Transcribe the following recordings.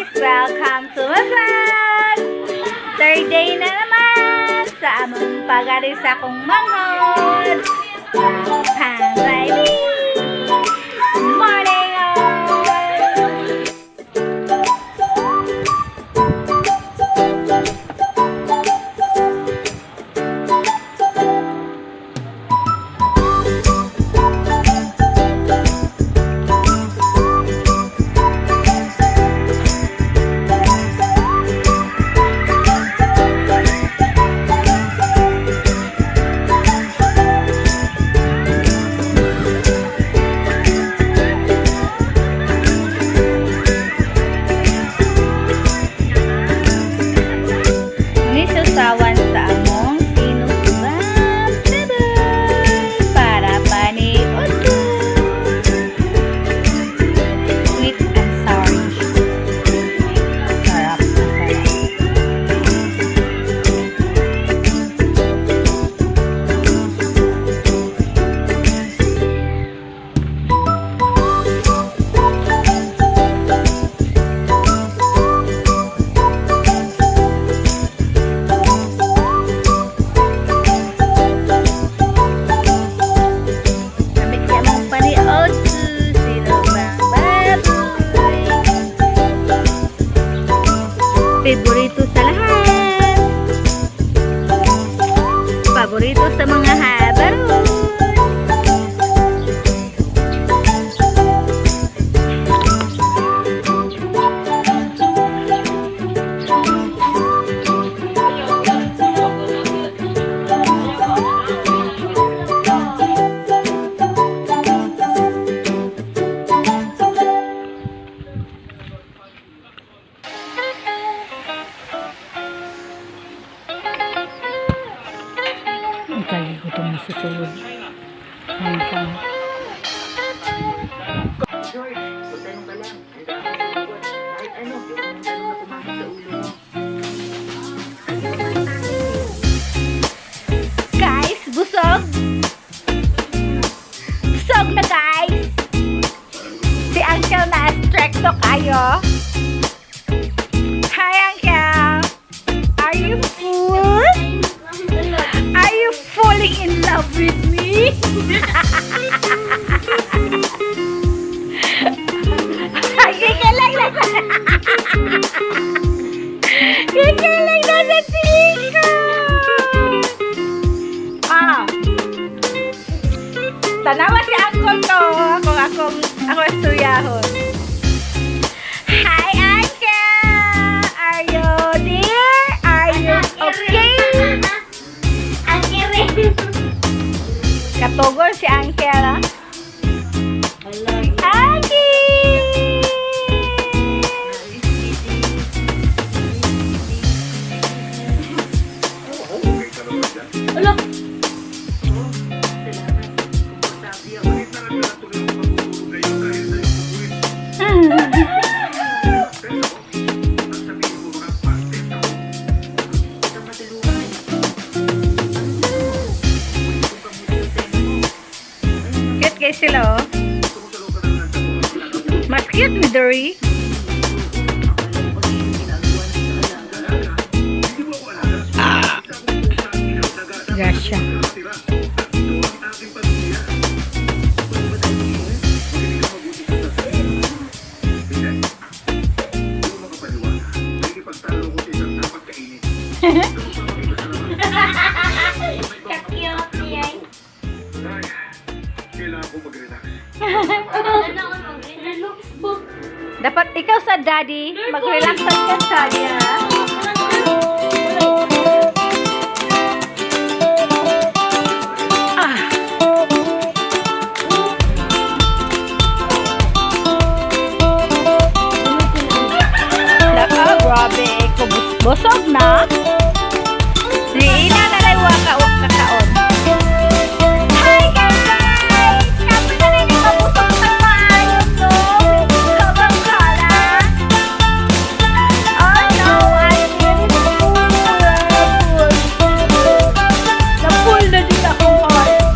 guys! Welcome to my vlog! Third day na naman sa among pag-aris akong manghod! Hi, morning all! Nisusawan sa among sinusubang sabay para paniod ko. Sweet and sour. Sarap na sarap. Damit niya mong paniod ko, sino bang baboy? Favorito sa lahat. Paborito sa mga habaron. Ang kaya ko itong nasusunod. Hanggang. George, magtanong ka lang. Handa ako sa buwan. Kahit ano, yung tanong na pumasok sa ulo mo. Guys, busog! Busog na guys! Si Uncle na strekto kayo. Hi Uncle! Are you full? Are you falling in love with me? Ay, kikilig na sa... Kikilig na sa tika! Ah! Tanawa si Uncle to. Ako istoryahon. Hi, Uncle! Are you there? Are you okay? Katugol si Uncle, ah. Aki! Ala! Cute guys sila, oh. Mas cute ni Dory. Gasha. Dapat ikaw sa daddy, mag-relax ka sa daddy, ha? Ah. Laka, grabe. Busog na. Di na nalaiwa ka kakaon. Hi guys! Kapo na rin yung mabusog sa maayos, no? Kabang kala. Oh no, I'm really full. Na-full na din akong heart.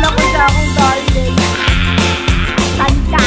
Na-full ako sa akong darling. Tanda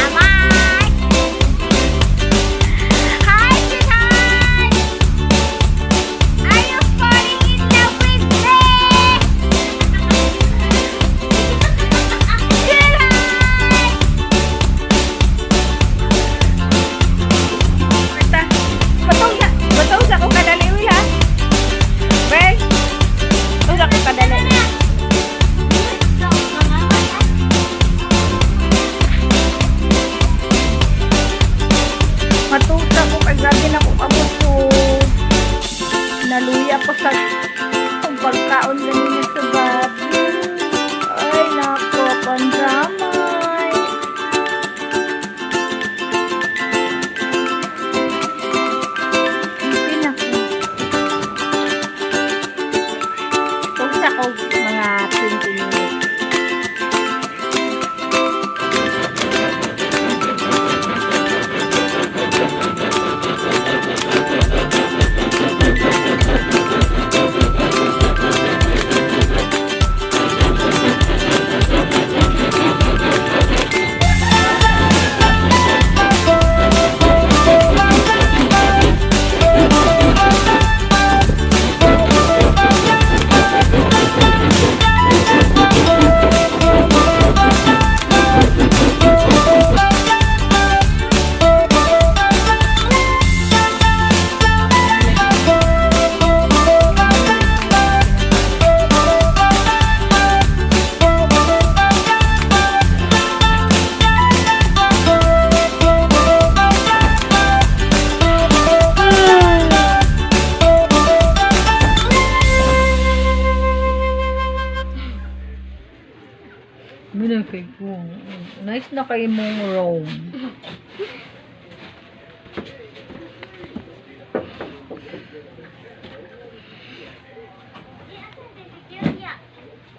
Nice na kayo mong roam.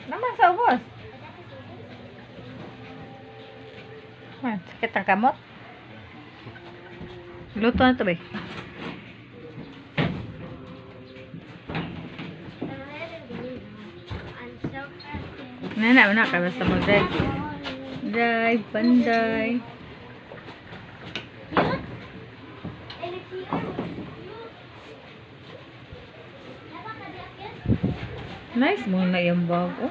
Naman sa ubos. Sakit ang kamot. Luto na ito ba? Nana ka basta mag-drive. Drive, panday. Nice mo na yung bago.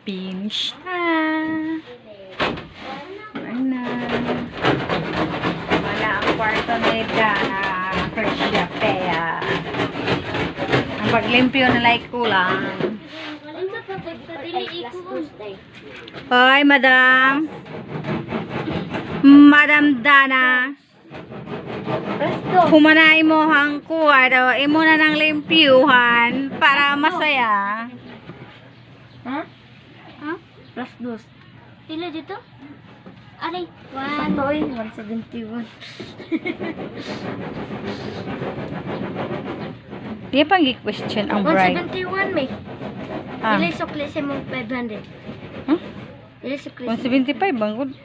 Finish na. Ano? Wala ang kwarto nila na Kersha Pea. Ang paglimpyo na like kulang. Hoy, madam. Madam Dana. Humanay mo hang kuwarto. Imo na ng limpyuhan para masaya. Ha? Ha? Plus 2. Pila dito? Aray, 171. Di pang question ang bride. 171 may. Ah. Pila sukli sa mong 500. Huh? Pila sukli. 175 bang good.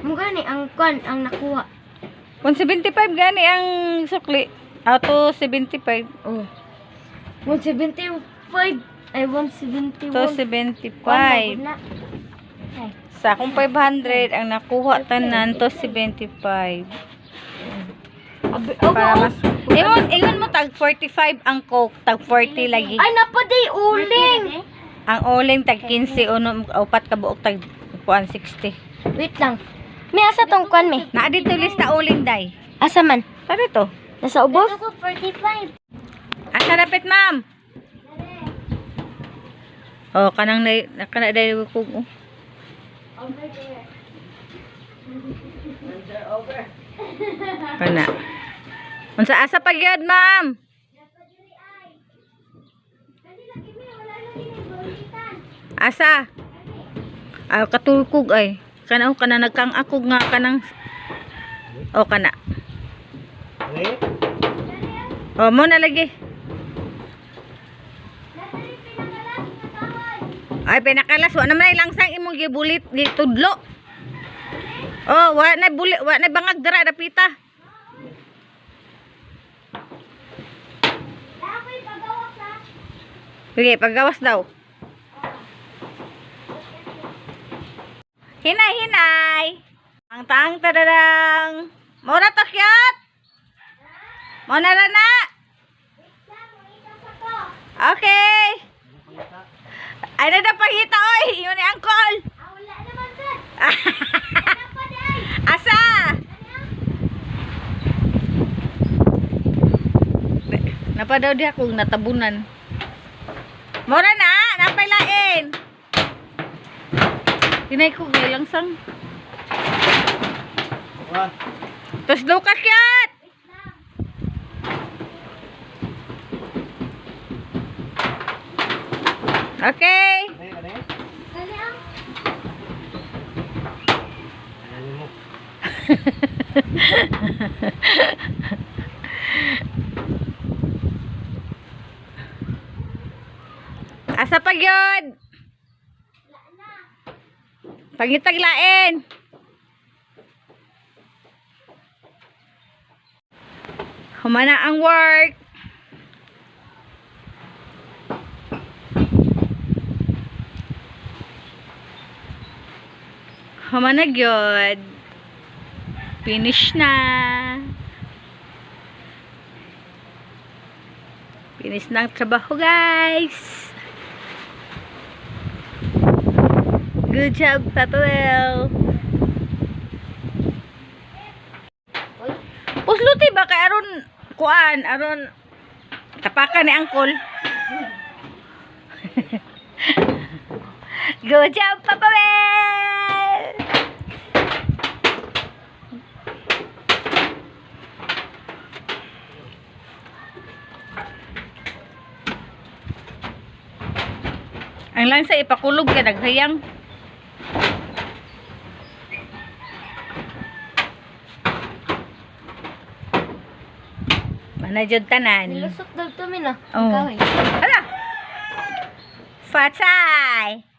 Mukha ni ang kwan ang nakuha. 175 gani ang sukli. Auto 75. Oh. 175. Ay 171. To 75. Sa akong 500 ang nakuha tanan to 75. Para mas ingon mo tag 45 ang coke, tag 40 lagi. Ay napaday uling. Ang uling tag 15 uno upat ka buok tag 160. Wait lang. May asa tong kwan may. Naa dito lista uling day. Asa man? Sa dito. Nasa ubos? Ako 45. Asa dapit ma'am? Oh, kanang kana day ko. Over there. Kana. Unsa asa pa gyud ma'am? Asa? Ah, katulkog ay. Kana kana nagkang akog nga kanang o kana. Oh, mo na lagi. Ay pinakalas wa naman ay langsang imong gibulit gitudlo. Oh, wa na bulit, wa na bangag dira dapita. Sige, paggawas daw. Hinay, hinay. Ang tang tadadang. Mora takyat. Mona na na. Okay. Ay, na pangita, oy. Yun ni Uncle. Wala naman sir. Asa? Napa daw di akong natabunan. Mora na, napay lain. Hinay ko ngay langsang. Tos daw kakyat. Okay. Asa pa gyud? Pangitaglain. Humana ang work. Humana gyud. Finish na. Finish na ang trabaho, guys. Good job, Papa Will. kuan aron tapakan ni angkol. Good job, Papa Well! Ang lang sa ipakulog ka naghayang. Manajud tanan. Nilusot daw to min ah. Oh. Kahoy. Hala! Fatsay!